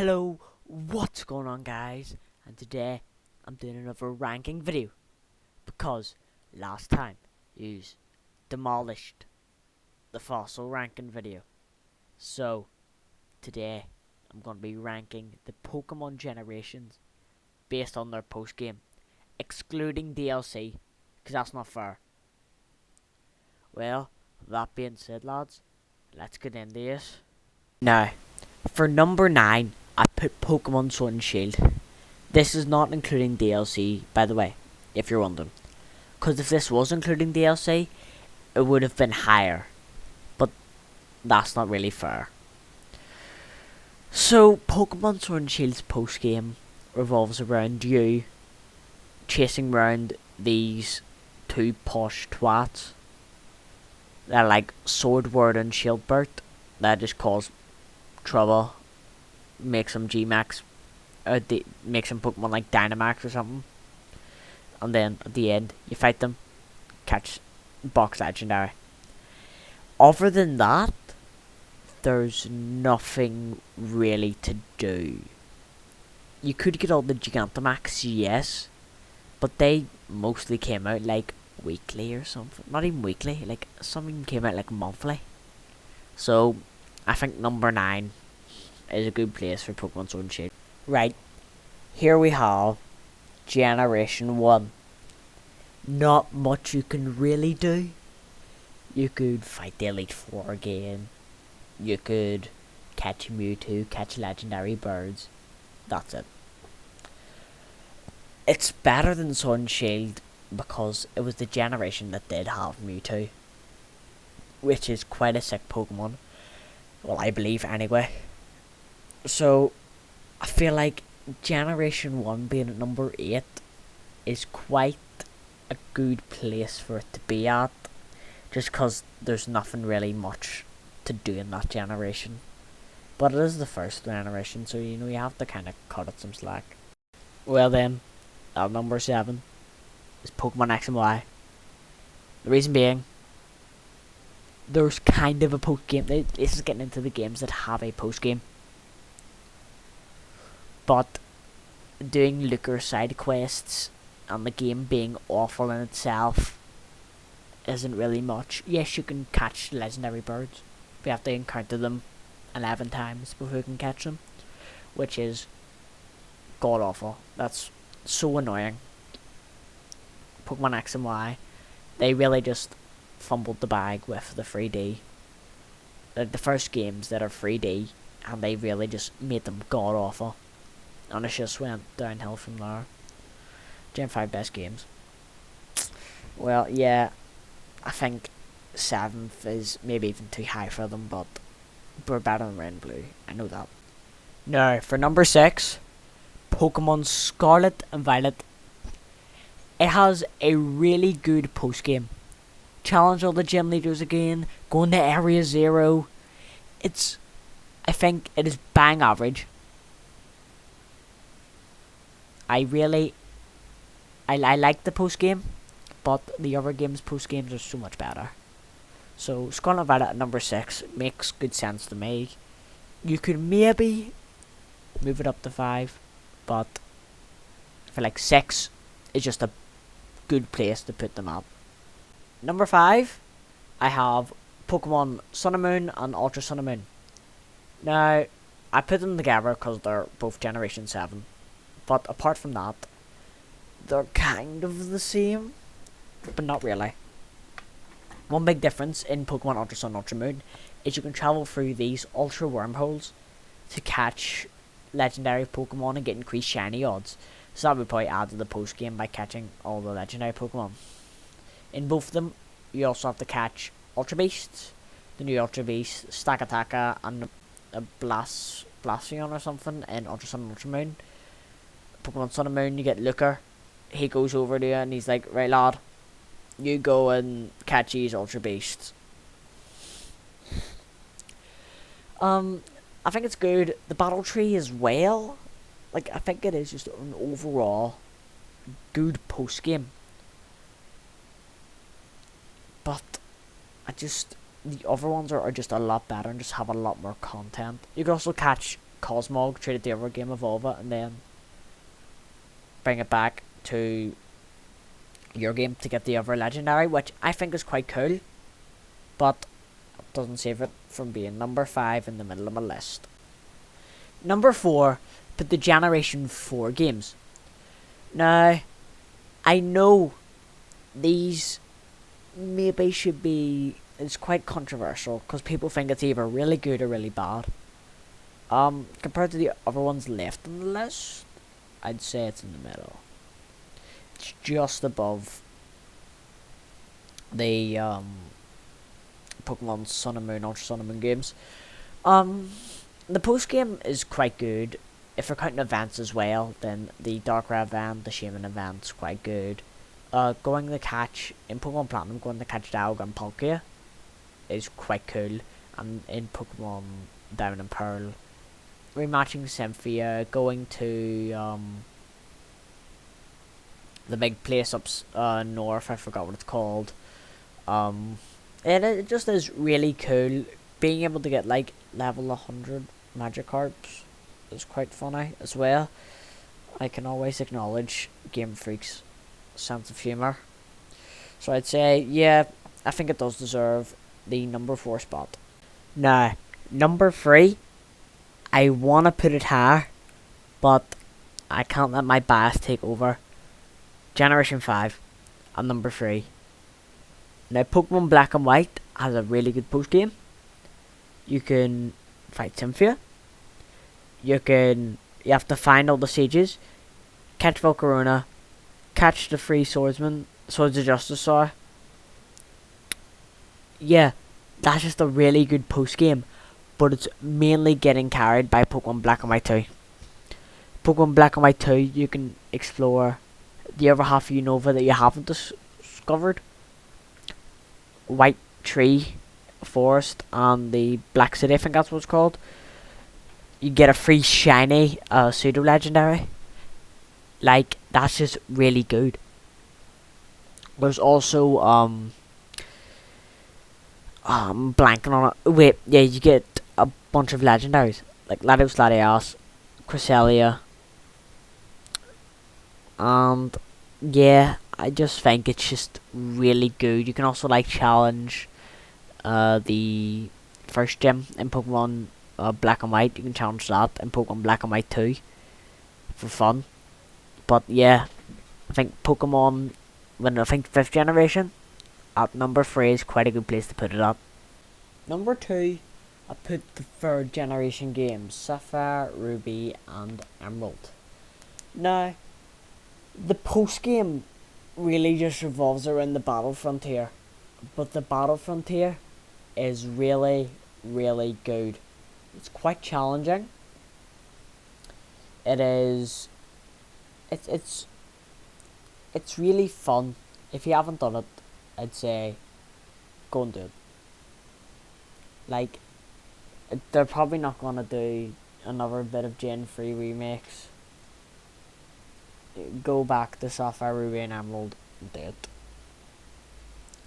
Hello, what's going on guys? And today I'm doing another ranking video because last time you demolished the fossil ranking video. So today I'm going to be ranking the Pokemon generations based on their post game, excluding DLC, because that's not fair. Well, that being said lads, let's get into this. Now, for number 9 I put Pokemon Sword and Shield. This is not including DLC, by the way, if you're wondering. Because if this was including DLC, it would have been higher. But that's not really fair. So, Pokemon Sword and Shield's post-game revolves around you chasing around these two posh twats. They're like Swordward and Shieldbert. That just cause trouble. Make some G-Max. Make some Pokemon like Dynamax or something. And then at the end, you fight them. Catch Box Legendary. Other than that, there's nothing really to do. You could get all the Gigantamax, yes. But they mostly came out like weekly or something. Not even weekly, like some even came out like monthly. So, I think number 9 is a good place for Pokemon Sword and Shield. Right, here we have Generation 1. Not much you can really do. You could fight the Elite Four again. You could catch Mewtwo, catch legendary birds. That's it. It's better than Sword and Shield because it was the generation that did have Mewtwo, which is quite a sick Pokemon. Well, I believe anyway. So, I feel like Generation 1 being at number 8 is quite a good place for it to be at. Just because there's nothing really much to do in that generation. But it is the first generation, so you have to kind of cut it some slack. Well then, at number 7 is Pokemon X and Y. The reason being, there's kind of a post game. This is getting into the games that have a post game. But doing Looker side quests and the game being awful in itself isn't really much. Yes, you can catch legendary birds, but you have to encounter them 11 times before you can catch them, which is god awful. That's so annoying. Pokemon X and Y, they really just fumbled the bag with the 3D. They're the first games that are 3D, and they really just made them god awful. And it just went downhill from there. Gen 5 best games. Well, yeah, I think 7th is maybe even too high for them, but we're better than Red and Blue. I know that. Now, for number 6, Pokemon Scarlet and Violet. It has a really good post-game. Challenge all the gym leaders again. Go into Area 0. I think it is bang average. I like the post game, but the other games post games are so much better. So Scarlet Violet at number 6 makes good sense to me. You could maybe move it up to 5, but I feel like 6 is just a good place to put them up. Number 5, I have Pokemon Sun and Moon and Ultra Sun and Moon. Now, I put them together because they're both Generation 7. But apart from that, they're kind of the same, but not really. One big difference in Pokemon Ultra Sun and Ultra Moon is you can travel through these Ultra Wormholes to catch legendary Pokemon and get increased shiny odds. So that would probably add to the post game by catching all the legendary Pokemon. In both of them, you also have to catch Ultra Beasts, the new Ultra Beast, Stakataka, and a Blastoise or something in Ultra Sun and Ultra Moon. Pokemon Sun and Moon, you get Looker. He goes over to you and he's like, right lad, you go and catch these Ultra Beasts. I think it's good. The battle tree as well. Like, I think it is just an overall good post game. But the other ones are just a lot better and just have a lot more content. You can also catch Cosmog, trade it the other game, evolve it, and then bring it back to your game to get the other legendary, which I think is quite cool, but doesn't save it from being number 5 in the middle of my list. Number 4, put the Generation 4 games. Now, I know these maybe should be, it's quite controversial because people think it's either really good or really bad. Compared to the other ones left on the list, I'd say it's in the middle. It's just above the Pokemon Sun and Moon, Ultra Sun and Moon games. The post game is quite good. If we're counting events as well, then the Darkrai event, the Shaman event's quite good. Going to catch in Pokemon Platinum, going to catch Dialga and Palkia is quite cool. And in Pokemon Diamond and Pearl, rematching Cynthia, going to the big place up north, I forgot what it's called. It just is really cool. Being able to get like level 100 Magikarps is quite funny as well. I can always acknowledge Game Freak's sense of humour. So I'd say, yeah, I think it does deserve the number 4 spot. Now, number 3, I want to put it higher, but I can't let my bias take over. Generation 5 at number 3. Now, Pokemon Black and White has a really good post game. You can fight Cynthia. You have to find all the sages, catch Volcarona, catch the 3 swordsmen, Swords of Justice, sorry. Yeah, that's just a really good post game, but it's mainly getting carried by Pokemon Black and White 2. Pokemon Black and White 2, you can explore the other half of Unova that you haven't discovered. White Tree Forest and the Black City, I think that's what it's called. You get a free shiny pseudo legendary. Like, that's just really good. There's also blanking on it. Wait, yeah, you get a bunch of legendaries like Latios, Latias, Cresselia, and yeah, I just think it's just really good. You can also like challenge the first gym in Pokemon Black and White. You can challenge that in Pokemon Black and White 2 for fun. But yeah, I think Pokemon, when I think 5th generation, at number 3 is quite a good place to put it at. Number 2, I put the 3rd generation games, Sapphire, Ruby, and Emerald. Now, the post game really just revolves around the Battle Frontier, but the Battle Frontier is really, really good. It's quite challenging. It's really fun. If you haven't done it, I'd say go and do it. Like, they're probably not gonna do another bit of Gen 3 remakes. Go back to Sapphire, Ruby, and Emerald and do it.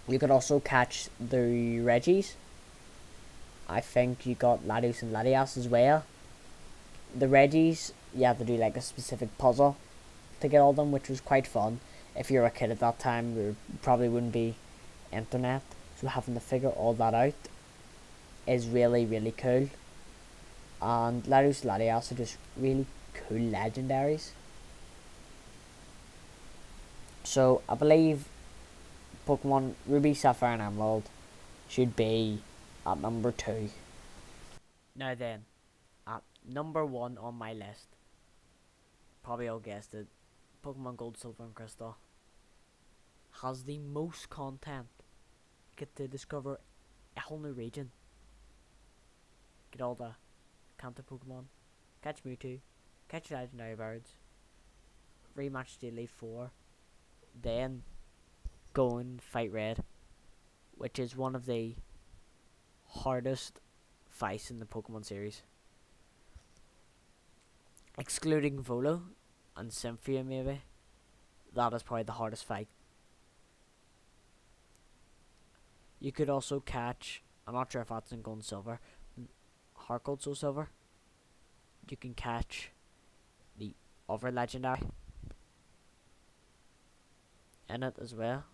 You could also catch the Reggies. I think you got Latios and Latias as well. The Reggies, you have to do like a specific puzzle to get all them, which was quite fun. If you're a kid at that time, there probably wouldn't be internet, so having to figure all that out is really, really cool. And Latios and Latias are just really cool legendaries. So I believe Pokemon Ruby, Sapphire, and Emerald should be at number 2. Now then, at number 1 on my list, probably all guessed it, Pokemon Gold, Silver, and Crystal has the most content. Get to discover a whole new region. Get all the Kanto Pokemon, catch Mewtwo, catch legendary birds, rematch Daily 4, then go and fight Red, which is one of the hardest fights in the Pokemon series. Excluding Volo and Cynthia maybe, that is probably the hardest fight. You could also catch, I'm not sure if that's in Gold and Silver, Heart Gold, Soul Silver, you can catch the other legendary in it as well.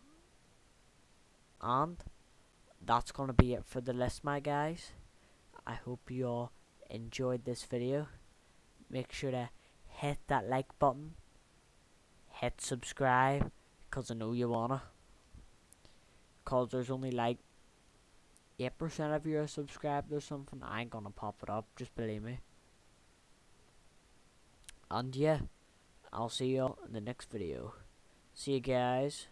And that's gonna be it for the list, my guys. I hope you all enjoyed this video. Make sure to hit that like button, hit subscribe, because I know you wanna. Because there's only like 8% of you are subscribed or something. I ain't gonna pop it up, just believe me. And yeah, I'll see you all in the next video. See you guys.